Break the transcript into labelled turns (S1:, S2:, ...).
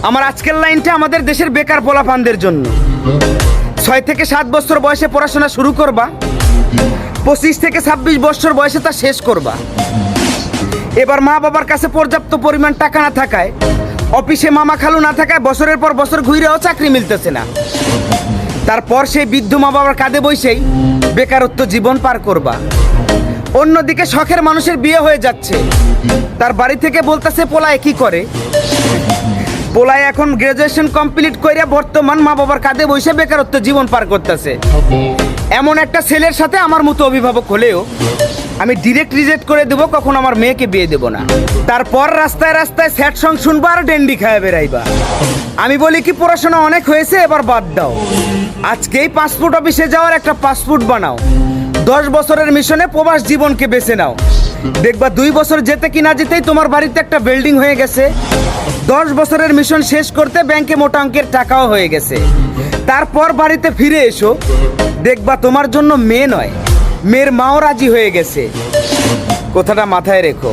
S1: আমার আজকের লাইনটা আমাদের দেশের বেকার পোলাপানদের জন্য। 6 থেকে 7 বছর বয়সে পড়াশোনা শুরু করবা, 25 থেকে 26 বছর বয়সে তা শেষ করবা। এবার মা বাবার কাছে পর্যাপ্ত পরিমাণ টাকা না থাকায়, অফিসে মামা খালু না থাকায় বছরের পর বছর ঘুরেও চাকরি মিলতেছে না। তারপর সেই বৃদ্ধ মা বাবার কাঁধে বসেই বেকারত্ব জীবন পার করবা। অন্যদিকে শখের মানুষের বিয়ে হয়ে যাচ্ছে, তার বাড়ি থেকে বলতেছে পোলায় কি করে। পোলায় এখন গ্রাজুয়েশন কমপ্লিট কইরা বর্তমান মা বাবার কাঁধে বসে বেকারত্ব জীবন পার করতেছে। এমন একটা ছেলের সাথে আমার মতো অভিভাবক হলেও আমি ডিরেক্ট রিজেক্ট করে দেবো, কখন আমার মেয়েকে বিয়ে দেবো না। তারপর রাস্তায় রাস্তায় স্যাড সং শুনবা আর ডেন্ডি খায় বেড়াইবা। আমি বলি কি, পড়াশোনা অনেক হয়েছে, এবার বাদ দাও। আজকেই পাসপোর্ট অফিসে যাওয়ার একটা পাসপোর্ট বানাও। 10 বছরের মিশনে প্রবাস জীবনকে বেছে নাও। দেখবা 2 বছর যেতে কি না যেতেই তোমার বাড়িতে একটা বিল্ডিং হয়ে গেছে। 10 বছরের মিশন শেষ করতে ব্যাংকে মোটা অঙ্কের টাকাও হয়ে গেছে। তারপর বাড়িতে ফিরে এসো, দেখবা তোমার জন্য মেয়ে নয়, মেয়ের মাও রাজি হয়ে গেছে। কথাটা মাথায় রেখো।